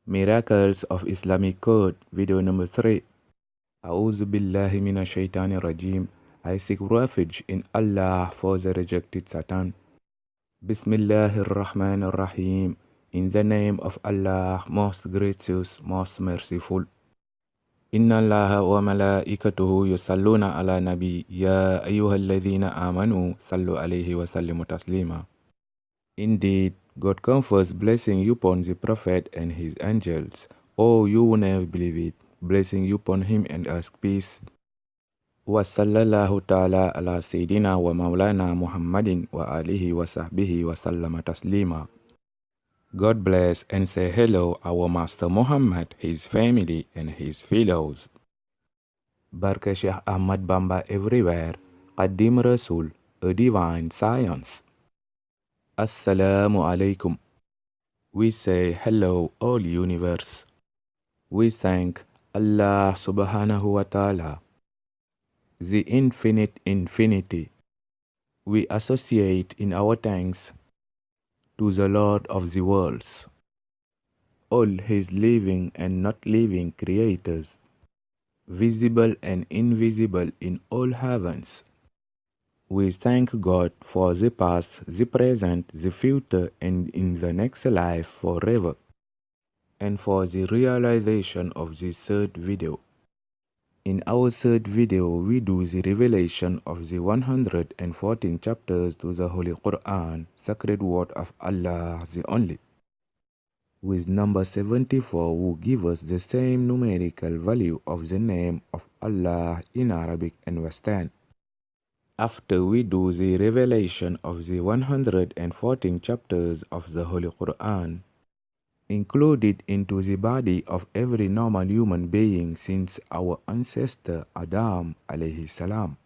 Miracles of Islamic Code, video number 3. A'udhu billahi minash shaitanir rajim. I seek refuge in Allah for the rejected Satan. Bismillahir Rahmanir Rahim. In the name of Allah, most gracious, most merciful. Inna Allaha wa malaikatuhu yusalluna ala nabi. Ya ayyuhalladhina amanu sallu alayhi wa sallimu taslima. Indeed, God confers blessing upon the Prophet and his angels. O you who never believe it, blessing upon him and ask peace. Wa sallallahu ta'ala ala Sayyidina wa Maulana Muhammadin wa alihi wa sahbihi wa sallama taslima. God bless and say hello our Master Muhammad, his family and his fellows. Barka Sheikh Ahmad Bamba everywhere, Qadim Rasul, a divine science. Assalamu alaikum. We say hello all universe. We thank Allah subhanahu wa ta'ala, the infinite infinity. We associate in our thanks to the Lord of the worlds, all his living and not living creators, visible and invisible in all heavens. We thank God for the past, the present, the future, and in the next life forever, and for the realization of the third video. In our third video, we do the revelation of the 114 chapters to the Holy Quran, sacred word of Allah the Only, with number 74 who give us the same numerical value of the name of Allah in Arabic and Western. After we do the revelation of the 114 chapters of the Holy Quran, included into the body of every normal human being since our ancestor Adam alayhi salam.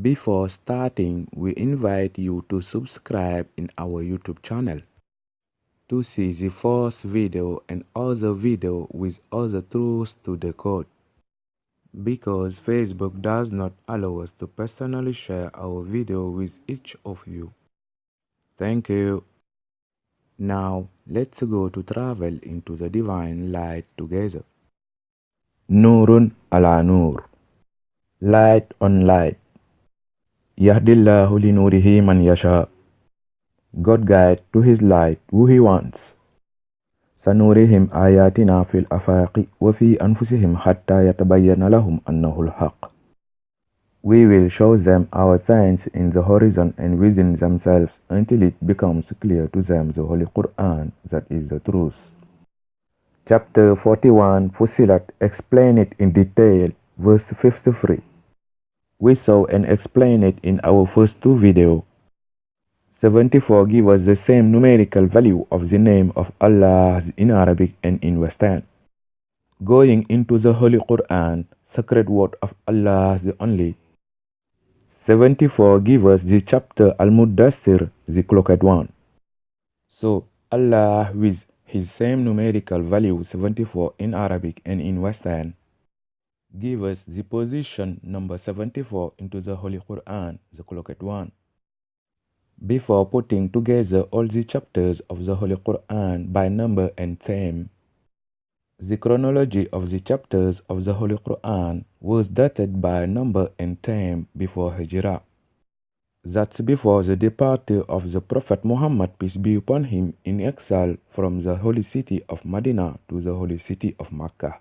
Before starting, we invite you to subscribe in our YouTube channel to see the first video and other video with other truths to decode, because Facebook does not allow us to personally share our video with each of you. Thank you. Now, let's go to travel into the divine light together. Nurun ala nur. Light on light. Yahdillahu li nurihi man yasha. God guide to his light who he wants. Sanurihim ayatina fil afaqi wa fi anfusihim hatta yatabayyana lahum annahu al-haq. We will show them our signs in the horizon and within themselves until it becomes clear to them the Holy Quran that is the truth. Chapter 41, Fusilat, explain it in detail, verse 53. We saw and explained it in our first two videos. 74 give us the same numerical value of the name of Allah in Arabic and in Western. Going into the Holy Quran, sacred word of Allah the Only, 74 give us the chapter Al-Muddassir, the clocked one. So Allah with his same numerical value 74 in Arabic and in Western give us the position number 74 into the Holy Quran, the clocked one. Before putting together all the chapters of the Holy Quran by number and theme, the chronology of the chapters of the Holy Quran was dated by number and time before Hijrah. That's before the departure of the Prophet Muhammad, peace be upon him, in exile from the holy city of Medina to the holy city of Mecca.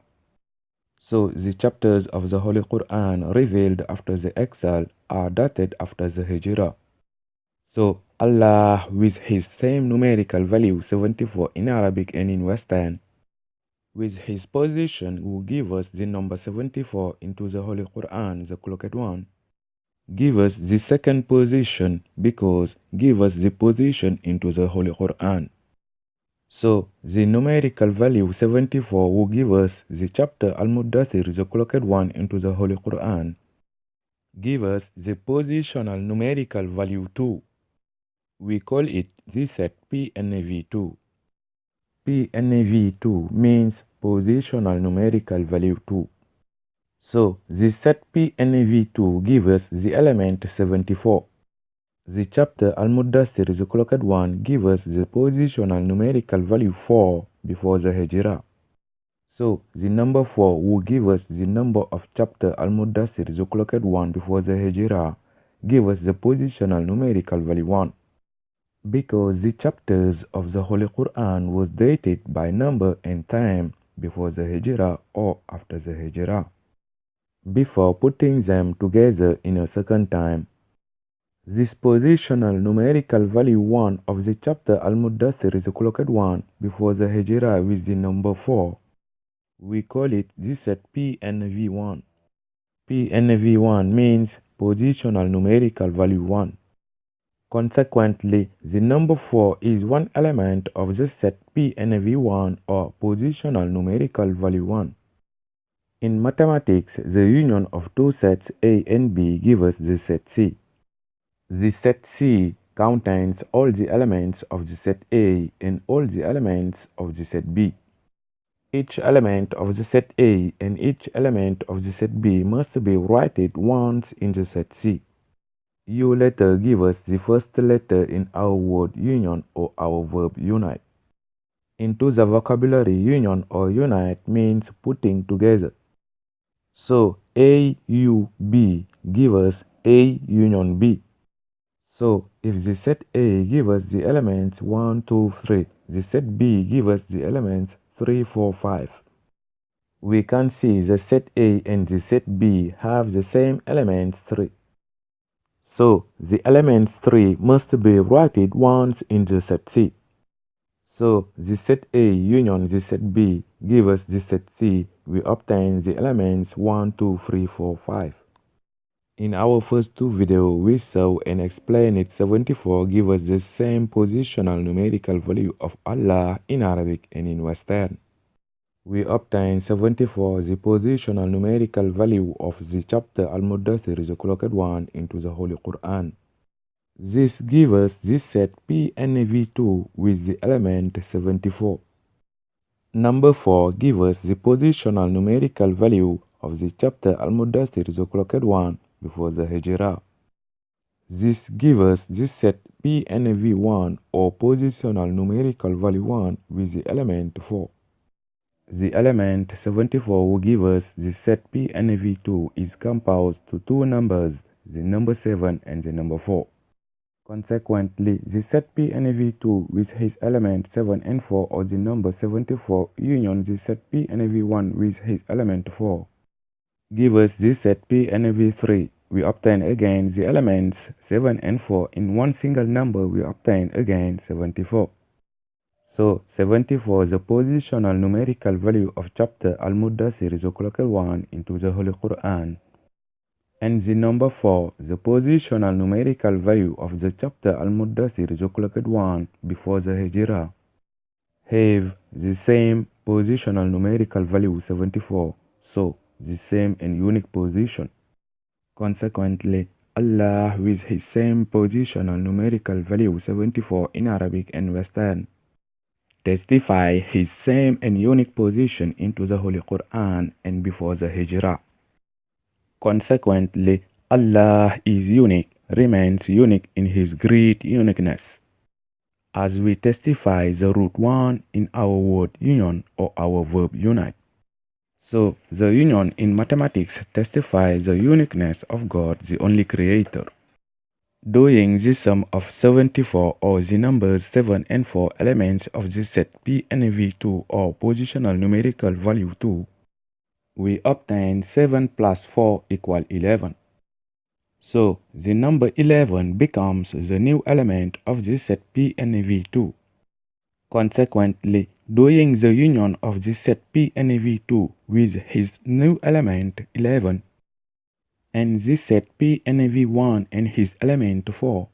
So the chapters of the Holy Quran revealed after the exile are dated after the Hijrah. So Allah with his same numerical value 74 in Arabic and in Western, with his position will give us the number 74 into the Holy Quran, the clocked one, give us the second position because give us the position into the Holy Quran. So the numerical value 74 will give us the chapter Al-Muddathir, the clocked one, into the Holy Quran, give us the positional numerical value 2. We call it the set PNV2. PNV2 means positional numerical value 2. So the set PNV2 gives us the element 74. The chapter Al-Muddassir, the clocked one, gives us the positional numerical value 4 before the Hijrah. So the number 4 will give us the number of chapter Al-Mudassir, the clocked one before the Hijrah, give us the positional numerical value 1. Because the chapters of the Holy Quran was dated by number and time before the Hijrah or after the Hijrah, before putting them together in a second time. This positional numerical value 1 of the chapter Al-Mudassir is the clocked one before the Hijrah with the number 4. We call it this set PNV1. PNV1 means positional numerical value 1. Consequently, the number 4 is one element of the set PNV1 or positional numerical value 1. In mathematics, the union of two sets A and B gives us the set C. The set C contains all the elements of the set A and all the elements of the set B. Each element of the set A and each element of the set B must be written once in the set C. U letter gives us the first letter in our word union or our verb unite. Into the vocabulary, union or unite means putting together. So A, U, B give us A union B. So if the set A gives us the elements 1, 2, 3, the set B gives us the elements 3, 4, 5. We can see the set A and the set B have the same elements 3. So the elements 3 must be written once in the set C. So the set A union the set B gives us the set C. We obtain the elements 1, 2, 3, 4, 5. In our first two videos, we saw and explained it 74 gives us the same positional numerical value of Allah in Arabic and in Western. We obtain 74 the positional numerical value of the chapter Al-Mudassir, the clocked one, into the Holy Quran. This gives us this set PNV2 with the element 74. Number 4 gives us the positional numerical value of the chapter Al-Mudassir, the clocked one, before the Hijrah. This gives us this set PNV1 or positional numerical value 1 with the element 4. The element 74 will give us the set PNV2 is composed to two numbers, the number 7 and the number 4. Consequently, the set PNV2 with his element 7 and 4 or the number 74 union the set PNV1 with his element 4 give us this set PNV3. We obtain again the elements 7 and 4 in one single number. We obtain again 74. So 74 the positional numerical value of chapter Al-Mudassir, the clocked one, into the Holy Quran. And the number 4 the positional numerical value of the chapter Al-Mudassir, the clocked one, before the Hijrah, have the same positional numerical value 74. So the same and unique position. Consequently, Allah with his same positional numerical value 74 in Arabic and Western testify his same and unique position into the Holy Quran and before the Hijrah. Consequently, Allah is unique, remains unique in his great uniqueness, as we testify the root 1 in our word union or our verb unite. So, the union in mathematics testifies the uniqueness of God, the only creator. Doing the sum of 74 or the numbers 7 and 4 elements of the set PNV2 or positional numerical value 2, we obtain 7 plus 4 equal 11. So, the number 11 becomes the new element of the set PNV2. Consequently, doing the union of the set PNV2 with his new element 11 and this set PNV1 and his element 4,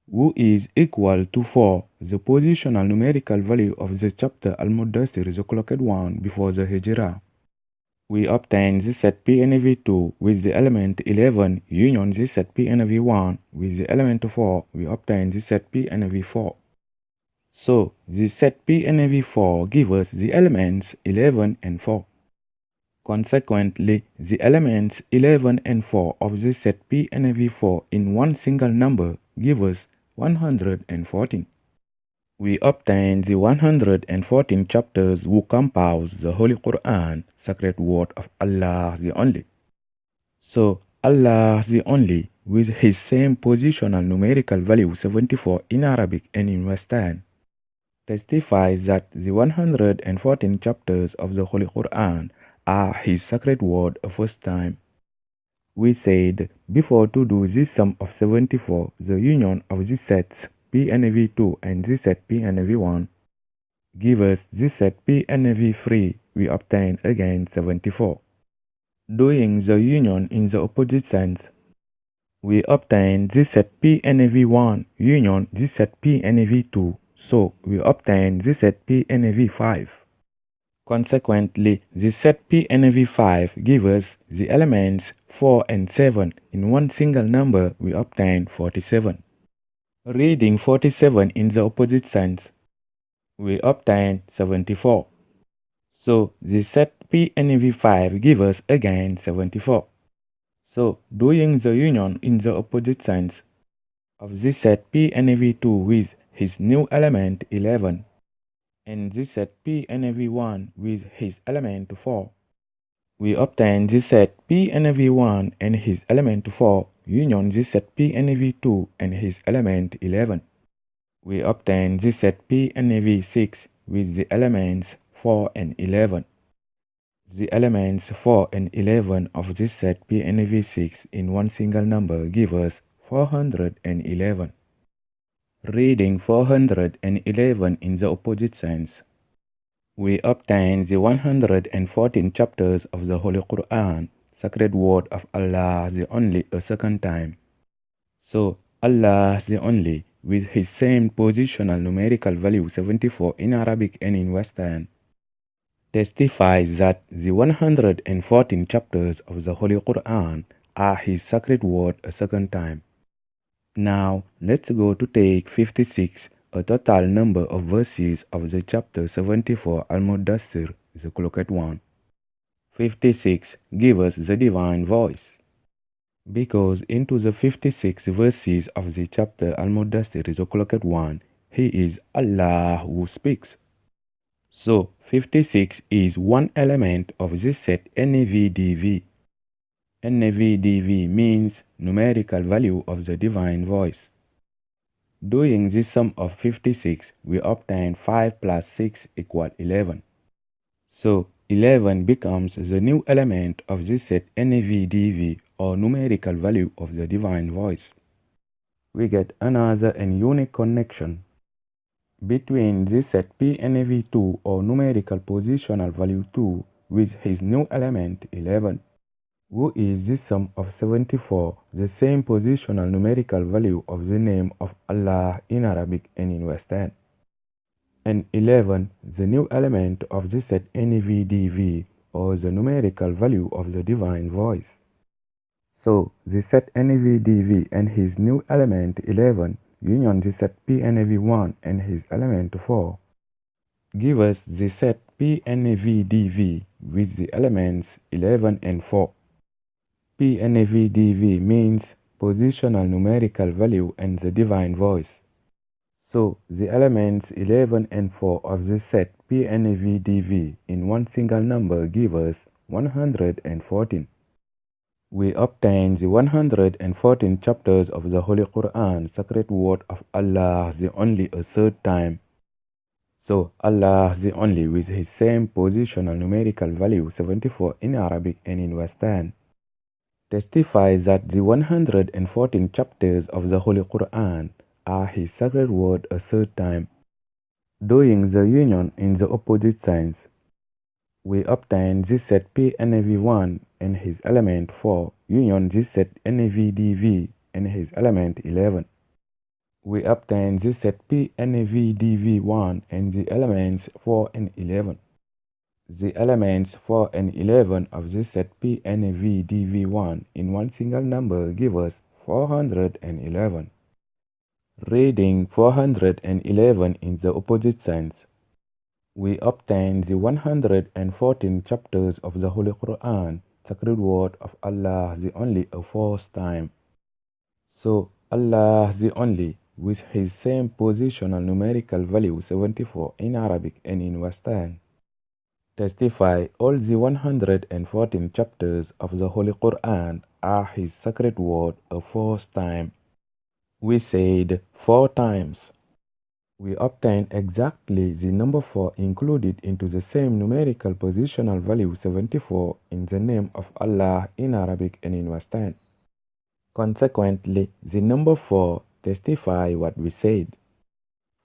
who is equal to 4, the positional numerical value of the chapter Al-Mudassir, the clocked one, before the Hijrah, we obtain the set PNV2 with the element 11 union the set PNV1 with the element 4, we obtain the set PNV4. So, the set PNV4 gives us the elements 11 and 4. Consequently, the elements 11 and 4 of the set PNV4 in one single number give us 114. We obtain the 114 chapters who compose the Holy Quran, sacred word of Allah the Only. So, Allah the Only, with his same positional numerical value 74 in Arabic and in Western, testifies that the 114 chapters of the Holy Quran are his sacred word of first time. We said before to do this sum of 74, the union of these sets P and V2 and this set P and V1 give us this set P and V3, we obtain again 74. Doing the union in the opposite sense, we obtain this set P and V1 union this set P and V2, so we obtain this set P and V5. Consequently, the set P and V5 give us the elements 4 and 7. In one single number, we obtain 47. Reading 47 in the opposite sense, we obtain 74. So, the set P and V5 give us again 74. So, doing the union in the opposite sense of this set P and V2 with his new element 11, and this set P and V1 with his element 4, we obtain this set P and V1 and his element 4 union this set P and V2 and his element 11. We obtain this set P and V6 with the elements 4 and 11. The elements 4 and 11 of this set P and V6 in one single number give us 411. Reading 411 in the opposite sense, we obtain the 114 chapters of the Holy Quran, sacred word of Allah the Only, a second time. So, Allah the Only, with his same positional numerical value 74 in Arabic and in Western, testifies that the 114 chapters of the Holy Quran are his sacred word a second time. Now, let's go to take 56, a total number of verses of the chapter 74 Al-Mudassir, the clocked one. 56 give us the divine voice, because into the 56 verses of the chapter Al-Mudassir, the clocked one, he is Allah who speaks. So, 56 is one element of this set NVDV. NVDV means numerical value of the divine voice. Doing this sum of 56, we obtain 5 plus 6 equal 11. So, 11 becomes the new element of this set NVDV, or numerical value of the divine voice. We get another and unique connection between this set P and V2, or numerical positional value 2, with his new element 11. Who is the sum of 74, the same positional numerical value of the name of Allah in Arabic and in Western. And 11, the new element of the set NVDV, or the numerical value of the divine voice. So, the set NVDV and his new element 11 union the set PNV1 and his element 4 give us the set PNVDV with the elements 11 and 4. PNVDV means positional numerical value and the divine voice. So, the elements 11 and 4 of the set PNVDV in one single number give us 114. We obtain the 114 chapters of the Holy Quran, sacred word of Allah the Only, a third time. So, Allah the Only, with his same positional numerical value 74 in Arabic and in Western, testifies that the 114 chapters of the Holy Quran are his sacred word a third time. Doing the union in the opposite sense, we obtain this set PNV1 and his element 4 union this set NVDV and his element 11. We obtain this set PNVDV1 and the elements 4 and 11. The elements 4 and 11 of this set PNVDV1 in one single number give us 411. Reading 411 in the opposite sense, we obtain the 114 chapters of the Holy Quran, sacred word of Allah the Only, a fourth time. So, Allah the Only, with his same positional numerical value 74 in Arabic and in Western, testify all the 114 chapters of the Holy Quran are his sacred word a fourth time. We said 4 times. We obtain exactly the number 4 included into the same numerical positional value 74 in the name of Allah in Arabic and in Western. Consequently, the number 4 testify what we said.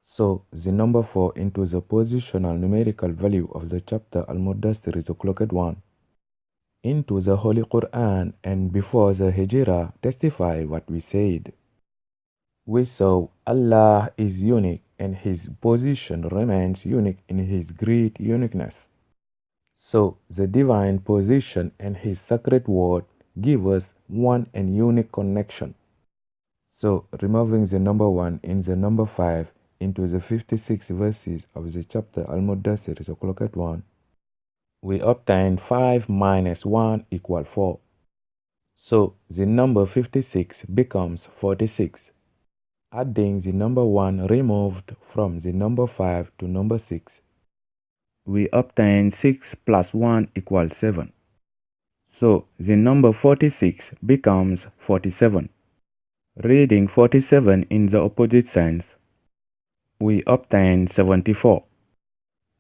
So, the number 4 into the positional numerical value of the chapter Al-Mudassir is clocked 1. Into the Holy Quran and before the Hijrah testify what we said. We saw Allah is unique and his position remains unique in his great uniqueness. So, the divine position and his sacred word give us one and unique connection. So, removing the number 1 in the number 5 into the 56 verses of the chapter Al-Mudassir is clocked 1, we obtain 5 minus 1 equal 4. So, the number 56 becomes 46. Adding the number 1 removed from the number 5 to number 6, we obtain 6 plus 1 equals 7. So, the number 46 becomes 47. Reading 47 in the opposite sense, we obtain 74.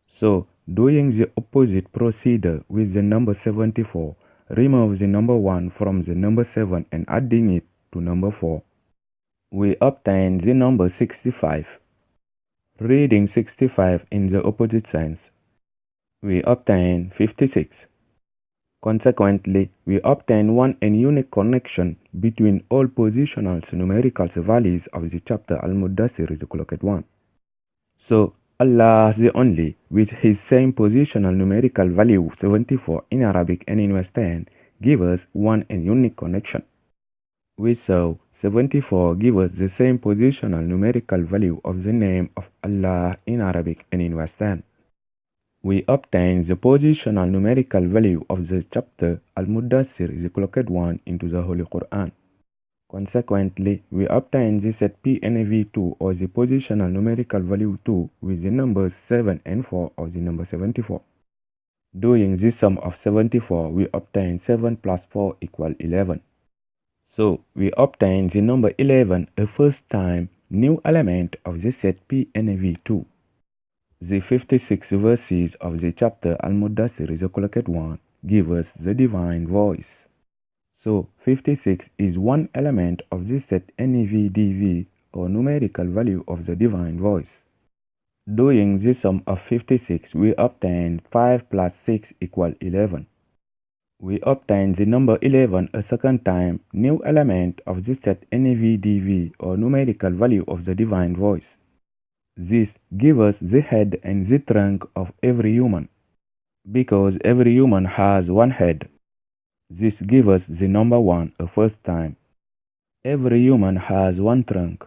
So, doing the opposite procedure with the number 74, remove the number 1 from the number 7 and adding it to number 4, we obtain the number 65. Reading 65 in the opposite sense, we obtain 56. Consequently, we obtain one and unique connection between all positional numerical values of the chapter Al-Mudassir is clocked 1. So, Allah the only, with his same positional numerical value 74 in Arabic and in Western, give us one and unique connection. We saw 74 give us the same positional numerical value of the name of Allah in Arabic and in Western. We obtain the positional numerical value of the chapter Al-Mudassir is clocked 1 into the Holy Quran. Consequently, we obtain the set PNV2 or the positional numerical value 2 with the numbers 7 and 4 of the number 74. Doing the sum of 74, we obtain 7 plus 4 equal 11. So, we obtain the number 11 a first time new element of the set PNV2. The 56 verses of the chapter Al-Mudassir is clocked 1 give us the divine voice. So, 56 is one element of the set NEVDV or numerical value of the divine voice. Doing the sum of 56, we obtain 5 plus 6 equal 11. We obtain the number 11 a second time new element of the set NEVDV or numerical value of the divine voice. This gives us the head and the trunk of every human, because every human has one head. This gives us the number 1 a first time. Every human has one trunk.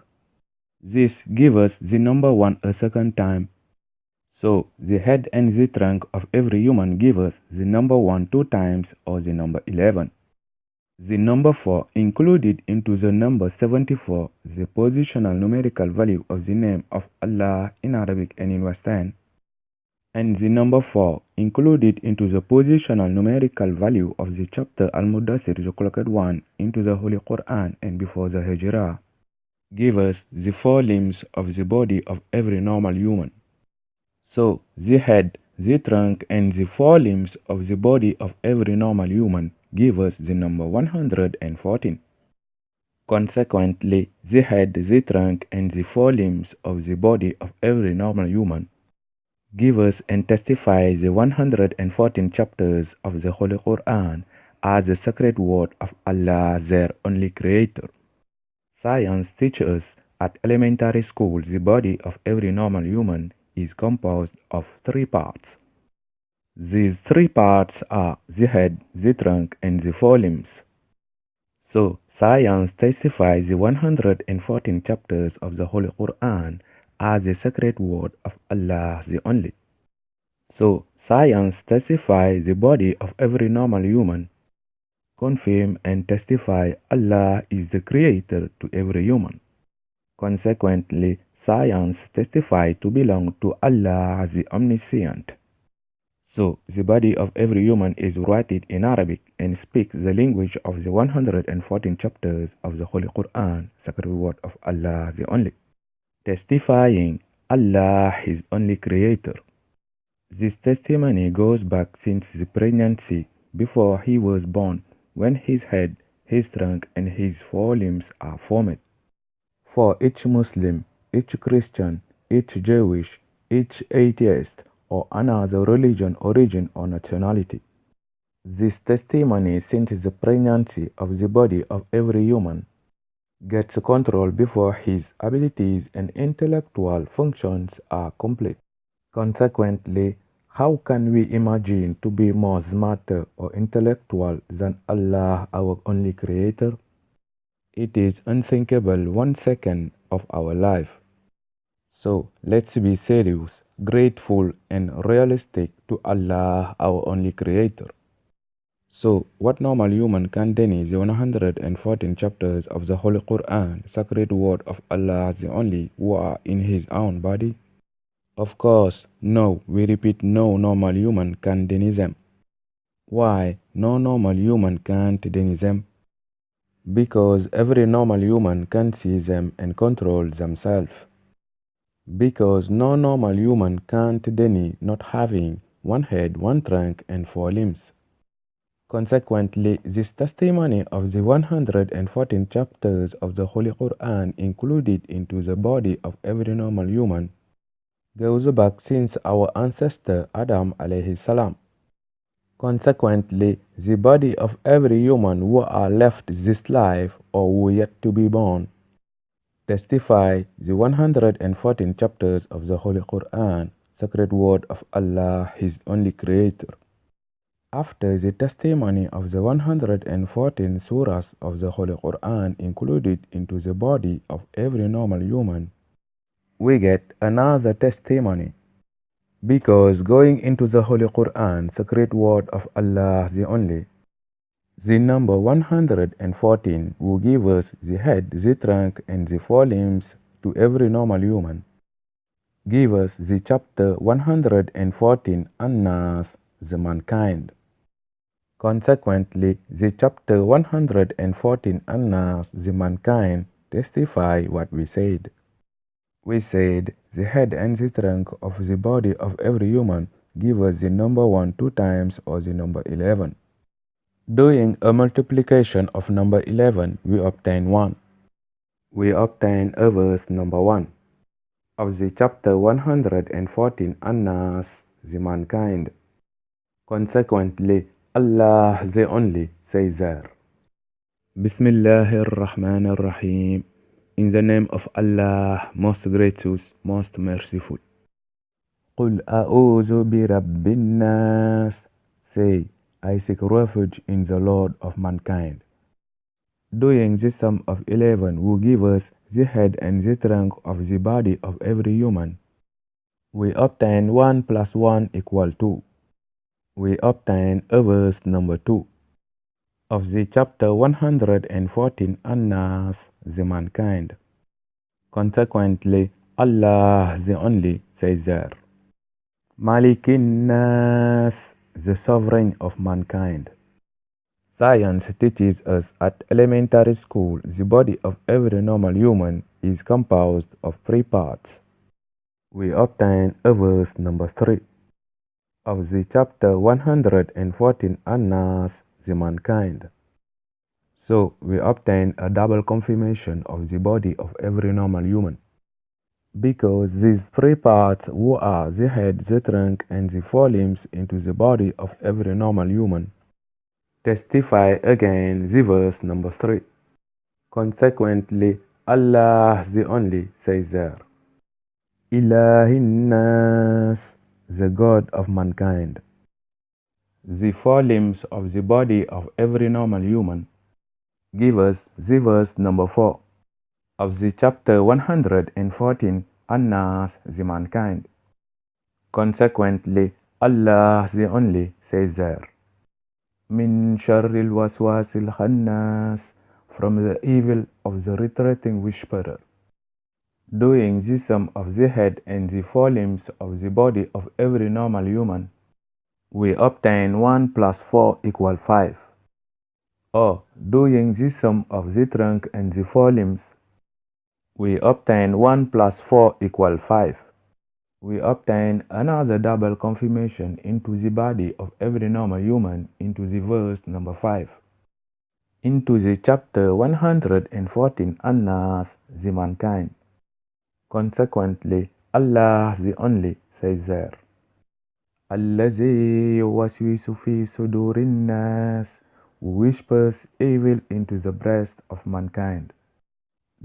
This gives us the number 1 a second time. So, the head and the trunk of every human give us the number 1 2 times or the number 11. The number 4 included into the number 74, the positional numerical value of the name of Allah in Arabic and in Western, and the number 4 included into the positional numerical value of the chapter Al-Mudassir is clocked 1 into the Holy Quran and before the Hijrah, give us the 4 limbs of the body of every normal human. So, the head, the trunk, and the 4 limbs of the body of every normal human give us the number 114. Consequently, the head, the trunk, and the 4 limbs of the body of every normal human give us and testify the 114 chapters of the Holy Quran as the sacred word of Allah, their only creator. Science teaches us at elementary school the body of every normal human is composed of 3 parts. These 3 parts are the head, the trunk, and the 4 limbs. So, science testifies the 114 chapters of the Holy Quran as the sacred word of Allah the only. So, science testifies the body of every normal human, confirm and testify Allah is the creator to every human. Consequently, science testifies to belong to Allah the Omniscient. So, the body of every human is written in Arabic and speaks the language of the 114 chapters of the Holy Quran, sacred word of Allah the Only, testifying Allah is only creator. This testimony goes back since the pregnancy, before he was born, when his head, his trunk, and his four limbs are formed. For each Muslim, each Christian, each Jewish, each atheist, or another religion, origin, or nationality. This testimony since the pregnancy of the body of every human gets control before his abilities and intellectual functions are complete. Consequently, how can we imagine to be more smarter or intellectual than Allah, our only creator? It is unthinkable 1 second of our life. So let's be serious, grateful, and realistic to Allah, our only creator. So, what normal human can deny the 114 chapters of the Holy Quran, sacred word of Allah the only, who are in his own body? Of course, no, we repeat, no normal human can deny them. Why no normal human can't deny them? Because every normal human can see them and control themselves. Because no normal human can't deny not having one head, one trunk, and four limbs. Consequently, this testimony of the 114 chapters of the Holy Quran included into the body of every normal human goes back since our ancestor Adam alayhi salam. Consequently, the body of every human who are left this life or who yet to be born testify the 114 chapters of the Holy Quran, sacred word of Allah, his only creator. After the testimony of the 114 surahs of the Holy Quran included into the body of every normal human, we get another testimony. Because going into the Holy Quran, sacred word of Allah the only, the number 114 will give us the head, the trunk, and the four limbs to every normal human. Give us the chapter 114 An-Nas, the mankind. Consequently, the chapter 114 An-Nas, the mankind, testify what we said. We said the head and the trunk of the body of every human give us the number 1 2 times or the number 11. Doing a multiplication of number 11, we obtain 1. We obtain a verse number 1 of the chapter 114 An-Nas, the mankind. Consequently, Allah the only says there. Bismillahir Rahmanir Rahim. In the name of Allah, most gracious, most merciful. قُلْ أَعُوذُ بِرَبِّ النَّاسِ. Say, I seek refuge in the Lord of mankind. Doing the sum of 11 will give us the head and the trunk of the body of every human. We obtain 1 plus 1 equal 2. We obtain a verse number 2 of the chapter 114 An-Nas, the mankind. Consequently, Allah the only says there. Malikin Nas, the sovereign of mankind. Science teaches us at elementary school the body of every normal human is composed of 3 parts. We obtain a verse number 3 of the chapter 114 An-Nas, the mankind. So we obtain a double confirmation of the body of every normal human. Because these 3 parts, who are the head, the trunk, and the 4 limbs into the body of every normal human, testify again the verse number 3. Consequently, Allah the only says there. Ilahin Nas, the God of mankind. The 4 limbs of the body of every normal human give us the verse number 4 of the chapter 114 An-Nas, the mankind. Consequently, Allah the only says there. Min sharril waswasil khannas, from the evil of the retreating whisperer. Doing the sum of the head and the four limbs of the body of every normal human, we obtain 1 plus 4 equal 5. Or, doing the sum of the trunk and the four limbs, we obtain 1 plus 4 equal 5. We obtain another double confirmation into the body of every normal human into the verse number 5. Into the chapter 114 Annas, the mankind. Consequently, Allah the Only says there, الذي يوسوس في صدور الناس, who whispers evil into the breast of mankind.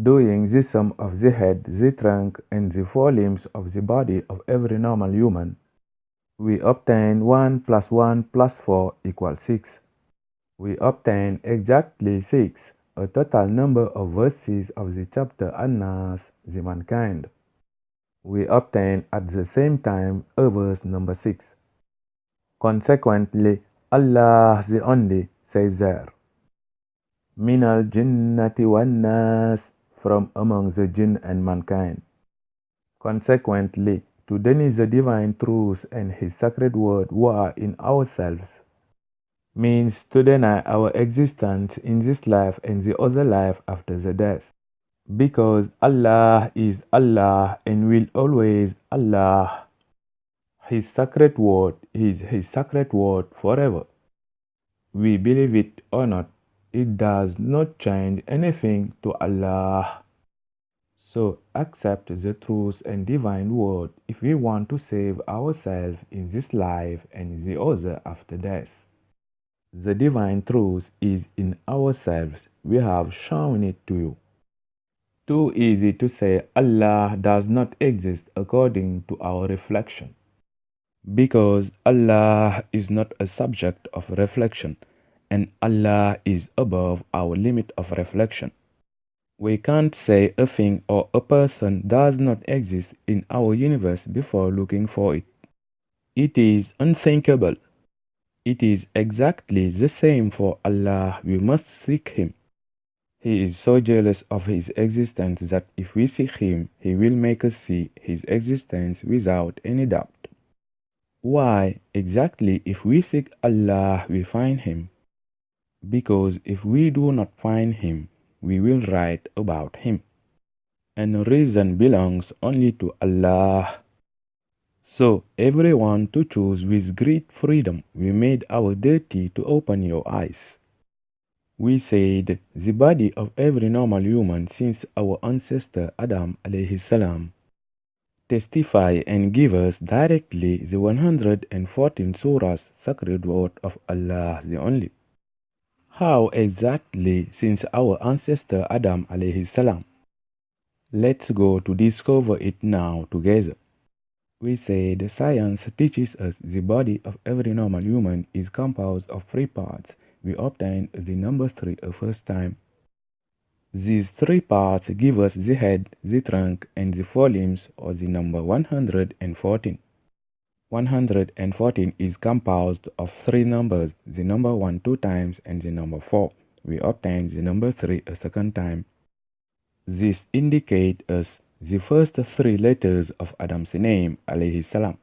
Doing the sum of the head, the trunk, and the four limbs of the body of every normal human, we obtain 1 plus 1 plus 4 equals 6. We obtain exactly 6, a total number of verses of the chapter Annas, the mankind. We obtain at the same time a verse number 6. Consequently, Allah the Only says there, Min al-jinnati wan-nas, from among the jinn and mankind. Consequently, to deny the divine truth and His sacred word were in ourselves, means to deny our existence in this life and the other life after the death. Because Allah is Allah and will always Allah. His sacred word is His sacred word forever. We believe it or not, it does not change anything to Allah. So accept the truth and divine word if we want to save ourselves in this life and the other after death. The divine truth is in ourselves. We have shown it to you. Too easy to say Allah does not exist according to our reflection. Because Allah is not a subject of reflection and Allah is above our limit of reflection. We can't say a thing or a person does not exist in our universe before looking for it. It is unthinkable. It is exactly the same for Allah. We must seek Him. He is so jealous of His existence that if we seek Him, He will make us see His existence without any doubt. Why exactly if we seek Allah we find Him? Because if we do not find Him, we will write about Him. And reason belongs only to Allah. So everyone to choose with great freedom, we made our duty to open your eyes. We said the body of every normal human since our ancestor Adam alayhi salam testify and give us directly the 114 surahs sacred word of Allah the Only. How exactly since our ancestor Adam alayhi salam? Let's go to discover it now together. We said science teaches us the body of every normal human is composed of 3 parts. We obtained the number 3 a first time. These 3 parts give us the head, the trunk, and the 4 limbs, or the number 114. 114 is composed of 3 numbers, the number 1 2 times and the number 4. We obtained the number 3 a second time. This indicates us the first 3 letters of Adam's name, alayhi salam.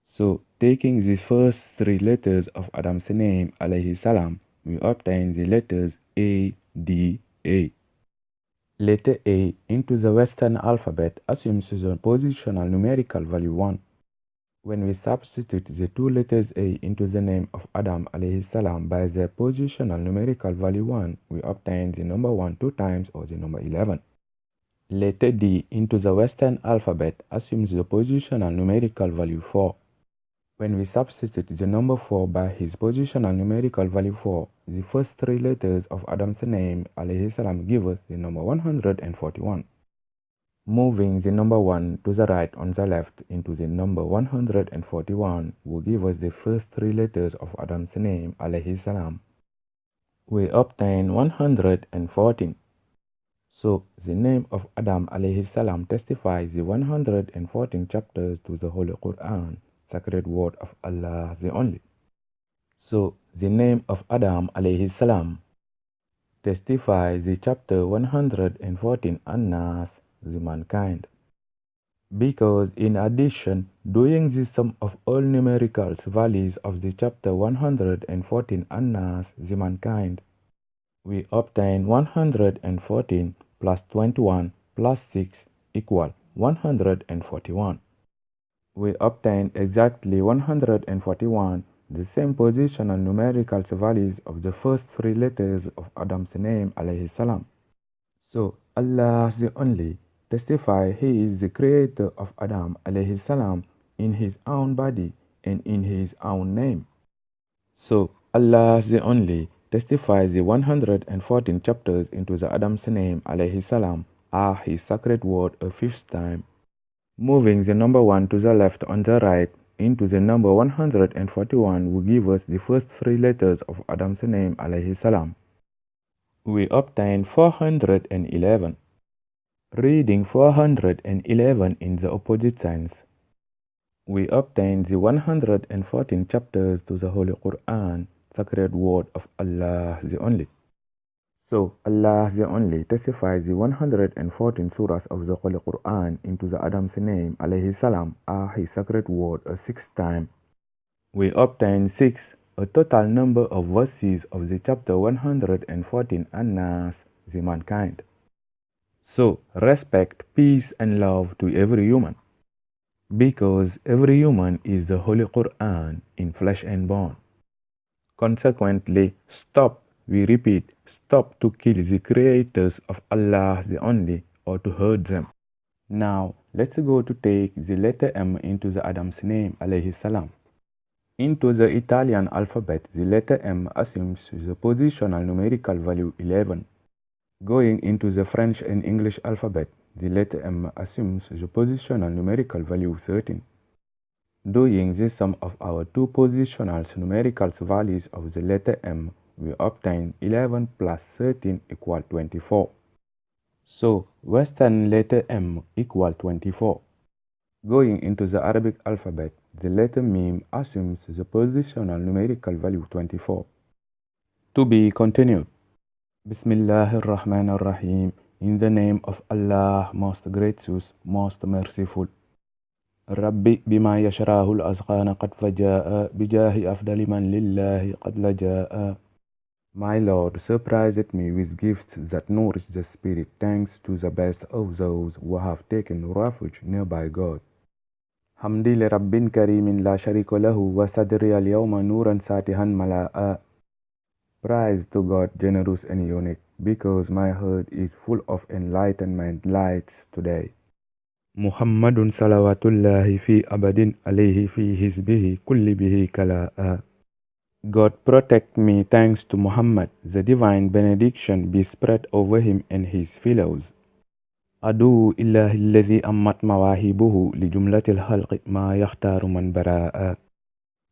So, taking the first 3 letters of Adam's name, alayhi salam, we obtain the letters A, D, A. Letter A into the Western alphabet assumes the positional numerical value 1. When we substitute the 2 letters A into the name of Adam alayhi salam by their positional numerical value 1, we obtain the number 1 2 times or the number 11. Letter D into the Western alphabet assumes the positional numerical value 4. When we substitute the number 4 by his positional numerical value 4, the first 3 letters of Adam's name alayhi salam give us the number 141. Moving the number 1 to the right on the left into the number 141 will give us the first 3 letters of Adam's name alayhi salam. We obtain 114. So the name of Adam alayhi salam testifies the 114 chapters to the Holy Quran, sacred word of Allah the Only. So the name of Adam alayhi salam testifies the chapter 114 Annas, the mankind. Because in addition, doing the sum of all numerical values of the chapter 114 Annas, the mankind, we obtain 114 plus 21 plus 6 equal 141. We obtain exactly 141, the same positional numerical values of the first three letters of Adam's name alayhi salam. So Allah the Only testify He is the creator of Adam alayhi salam in His own body and in His own name. So Allah the Only testifies the 114 chapters into the Adam's name alayhi salam are His sacred word a fifth time, moving the number 1 to the left on the right into the number 141 will give us the first three letters of Adam's name alayhi salam. We obtain 411. Reading 411 in the opposite sense, we obtain the 114 chapters to the Holy Quran, sacred word of Allah the Only. So Allah the Only testifies the 114 surahs of the Holy Quran into the Adam's name alayhi salam are His sacred word a sixth time. We obtain 6, a total number of verses of the chapter 114 An-Nas, the mankind. So, respect, peace and love to every human. Because every human is the Holy Quran in flesh and bone. Consequently, stop, we repeat, stop to kill the creators of Allah the Only or to hurt them. Now, let's go to take the letter M into the Adam's name alayhi salam. Into the Italian alphabet, the letter M assumes the positional numerical value 11. Going into the French and English alphabet, the letter M assumes the positional numerical value 13. Doing the sum of our two positional numerical values of the letter M, we obtain 11 plus 13 equal 24. So, Western letter M equal 24. Going into the Arabic alphabet, the letter Mim assumes the positional numerical value 24. To be continued. Bismillahir Rahmanir Rahim. In the name of Allah, most gracious, most merciful. Rabbi bima yashrahul azqana qad faja'a bijahi afdali man lillahi qad laja'a. My Lord surprised me with gifts that nourish the spirit, thanks to the best of those who have taken refuge nearby God. Hamdi li Rabbin Karimin la sharika lahu wa sadri al-yawma nuran satihan mala'a. Praise to God, generous and unique, because my heart is full of enlightenment lights today. Muhammadun salawatullahi fi abadin alayhi fi hizbihi kulli bihi kala'a. God protect me thanks to Muhammad, the divine benediction be spread over him and his fellows. Adu illahi alladhi ammat mawahibuhu li jumlatil khalqi ma yakhtaru man bara'a.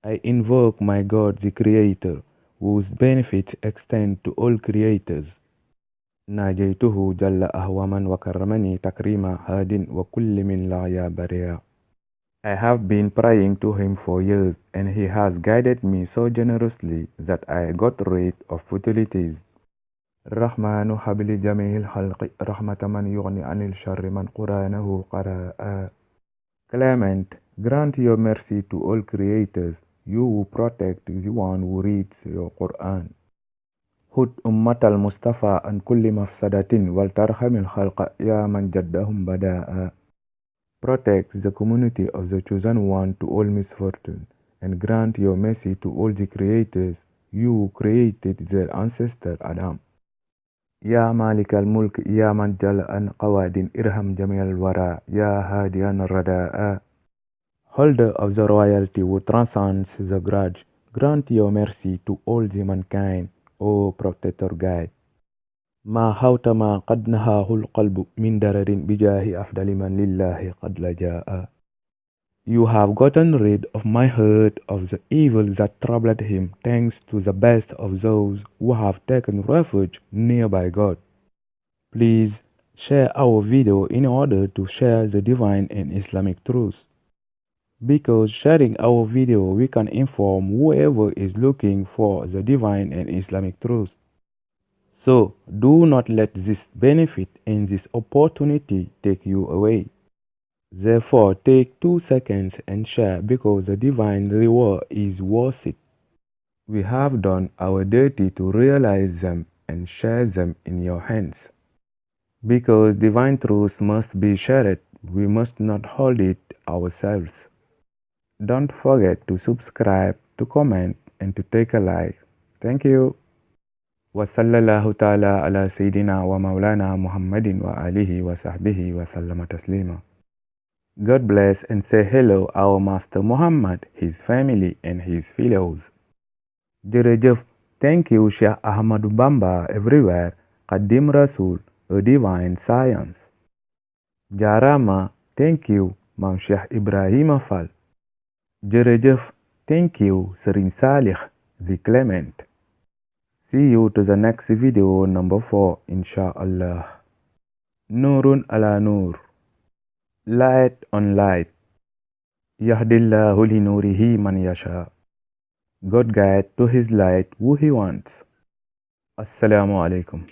I invoke my God the Creator, whose benefits extend to all creators. Najaytuhu jalla ahwaman wa karramani takrima hadin wa kulli min la ya bariya. I have been praying to him for years, and he has guided me so generously that I got rid of futilities. Rahmanu habli jamihil halqi rahmata man yughni anil sharri man quranahu qara'a. Clement, grant your mercy to all creators, you who protect the one who reads your Quran. Hud ummat al-Mustafa an kulli mafsadatin wal tarhamil khalqa ya man jaddahum bada'a. Protect the community of the chosen one to all misfortune, and grant your mercy to all the creators, you who created their ancestor Adam. Ya Malik al-Mulk, Ya man jala an qawadin irham jami al-wara, Ya hadiyan rada'a. Holder of the royalty who transcends the grudge, grant your mercy to all the mankind, O protector guide. ما حوت ما قد نهاه القلب من درر بجاه أفضل من لله قد لجاء. You have gotten rid of my heart of the evil that troubled him, thanks to the best of those who have taken refuge nearby God. Please share our video in order to share the divine and Islamic truths. Because sharing our video, we can inform whoever is looking for the divine and Islamic truth. So do not let this benefit and this opportunity take you away. Therefore, take 2 seconds and share because the divine reward is worth it. We have done our duty to realize them and share them in your hands. Because divine truth must be shared, we must not hold it ourselves. Don't forget to subscribe, to comment, and to take a like. Thank you. وصلى الله تعالى على سيدنا ومولانا محمد وآله وصحبه وسلم تسليما. God bless and say hello our Master Muhammad, his family and his fellows. Jërëjëf, thank you Sheikh Ahmadu Bamba everywhere, Qadim Rasul, a divine science. Jarama, thank you Mam Sheikh Ibrahima Fall. Jërëjëf, thank you Serigne Salih, the Clement. See you to the next video number 4, inshallah. Nurun ala nur. Light on light. Yahdillahu li nurihi man yasha. God guide to his light who he wants. Assalamu alaikum.